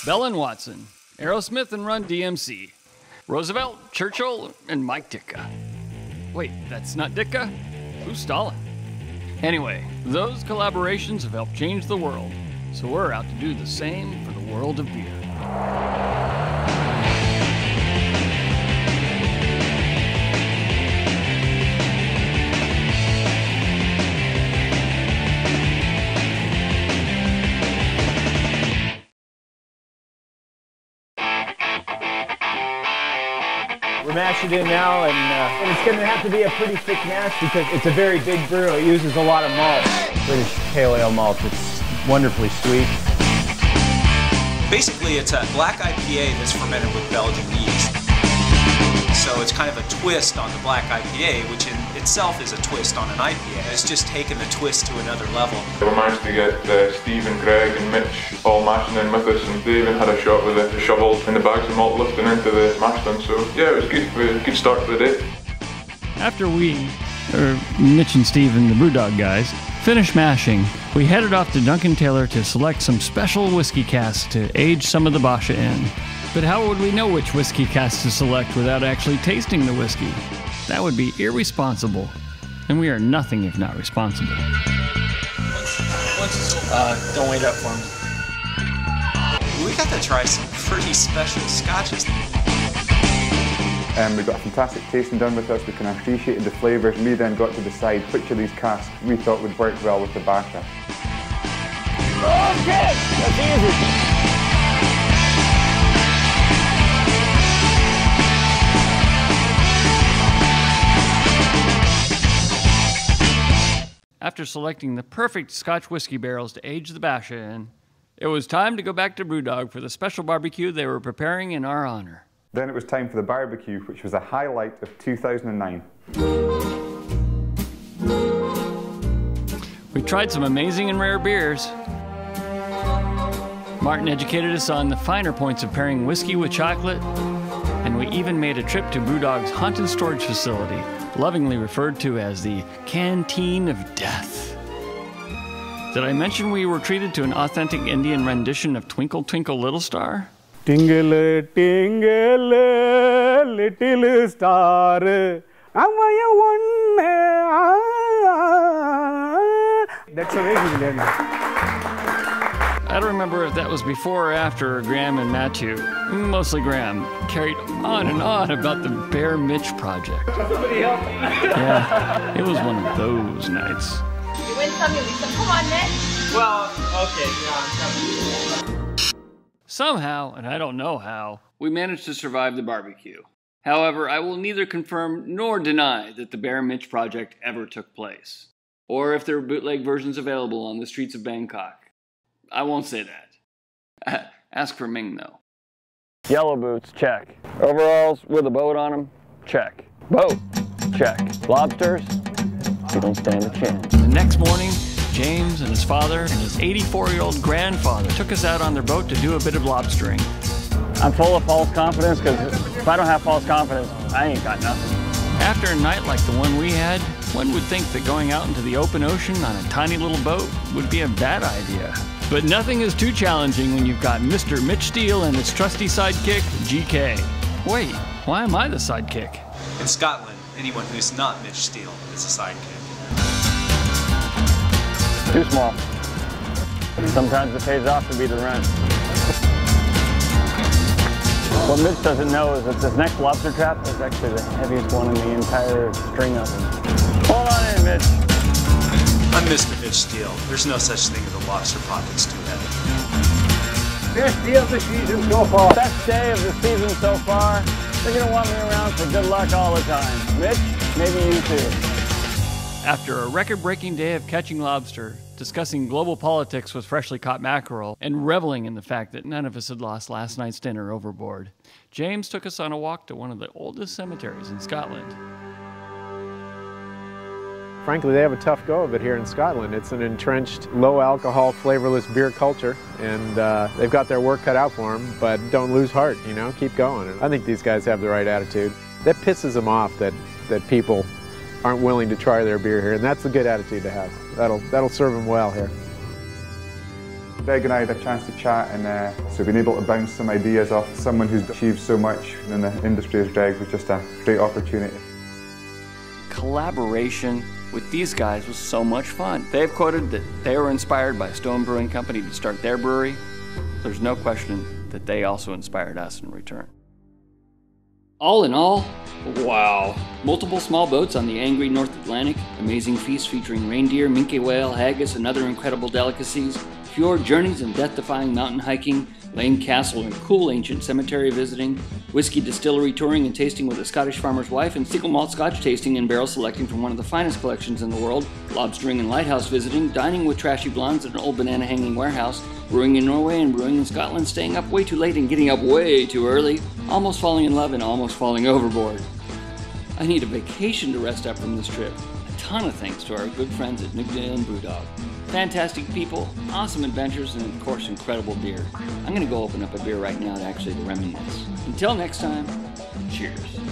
Bell and Watson, Aerosmith and Run DMC, Roosevelt, Churchill, and Mike Ditka. Wait, that's not Ditka? Who's Stalin? Anyway, those collaborations have helped change the world, so we're out to do the same for the world of beer. We're mashing it in now, and it's going to have to be a pretty thick mash because it's a very big brew. It uses a lot of malt. British pale ale malt. It's wonderfully sweet. Basically, it's a black IPA that's fermented with Belgian yeast. So it's kind of a twist on the black IPA, which in itself is a twist on an IPA. It's just taken the twist to another level. We managed to get Steve and Greg and Mitch all mashing in with us, and they even had a shot with the shovel and the bags of malt lifting into the mash tun. So yeah, it was good. We had a good start to the day. After Mitch and Steve and the BrewDog guys, finished mashing, we headed off to Duncan Taylor to select some special whiskey casks to age some of the Basha in. But how would we know which whiskey cask to select without actually tasting the whiskey? That would be irresponsible, and we are nothing if not responsible. Don't wait up for me. We got to try some pretty special scotches. We got a fantastic tasting done with us. We kind of appreciated the flavours, and we then got to decide which of these casks we thought would work well with the Basha. Okay, that's easy. After selecting the perfect Scotch whiskey barrels to age the Basha in, it was time to go back to BrewDog for the special barbecue they were preparing in our honor. Then it was time for the barbecue, which was a highlight of 2009. We tried some amazing and rare beers. Martin educated us on the finer points of pairing whiskey with chocolate, and we even made a trip to BrewDog's haunted storage facility, lovingly referred to as the Canteen of Death. Did I mention we were treated to an authentic Indian rendition of Twinkle Twinkle Little Star? Tingle, tingle, little star, am I a one? That's amazing. I don't remember if that was before or after Graham and Matthew, mostly Graham, carried on and on about the Bear Mitch project. Somebody help me. Yeah, it was one of those nights. You win some, you lose some. Come on, Mitch. Well, okay, yeah, I'm coming. Somehow, and I don't know how, we managed to survive the barbecue. However, I will neither confirm nor deny that the Bear Mitch project ever took place, or if there were bootleg versions available on the streets of Bangkok. I won't say that. Ask for Ming, though. Yellow boots, check. Overalls with a boat on them, check. Boat, check. Lobsters, you don't stand a chance. The next morning, James and his father and his 84-year-old grandfather took us out on their boat to do a bit of lobstering. I'm full of false confidence because if I don't have false confidence, I ain't got nothing. After a night like the one we had, one would think that going out into the open ocean on a tiny little boat would be a bad idea. But nothing is too challenging when you've got Mr. Mitch Steele and his trusty sidekick, GK. Wait, why am I the sidekick? In Scotland, anyone who's not Mitch Steele is a sidekick. Too small. Sometimes it pays off to be the rent. What Mitch doesn't know is that this next lobster trap is actually the heaviest one in the entire string of them. Hold on in, Mitch. I'm Mr. Mitch Steele. There's no such thing as a lobster pot that's too heavy. Best day of the season so far. Best day of the season so far. They're going to want me around for good luck all the time. Mitch, maybe you too. After a record-breaking day of catching lobster, discussing global politics with freshly caught mackerel, and reveling in the fact that none of us had lost last night's dinner overboard, James took us on a walk to one of the oldest cemeteries in Scotland. Frankly, they have a tough go of it here in Scotland. It's an entrenched, low-alcohol, flavorless beer culture, and they've got their work cut out for them, but don't lose heart, you know, keep going. And I think these guys have the right attitude. That pisses them off that people aren't willing to try their beer here, and that's a good attitude to have. That'll serve them well here. Greg and I had a chance to chat, and so being able to bounce some ideas off someone who's achieved so much in the industry as Greg was just a great opportunity. Collaboration with these guys was so much fun. They've quoted that they were inspired by Stone Brewing Company to start their brewery. There's no question that they also inspired us in return. All in all, wow. Multiple small boats on the angry North Atlantic, amazing feasts featuring reindeer, minke whale, haggis, and other incredible delicacies, fjord journeys and death-defying mountain hiking, Lane Castle and cool ancient cemetery visiting, whiskey distillery touring and tasting with a Scottish farmer's wife, and single malt scotch tasting and barrel selecting from one of the finest collections in the world, lobstering and lighthouse visiting, dining with trashy blondes at an old banana hanging warehouse, brewing in Norway and brewing in Scotland, staying up way too late and getting up way too early, almost falling in love and almost falling overboard. I need a vacation to rest up from this trip. A ton of thanks to our good friends at Nugda and BrewDog. Fantastic people, awesome adventures, and of course incredible beer. I'm gonna go open up a beer right now to actually reminisce. Until next time, cheers.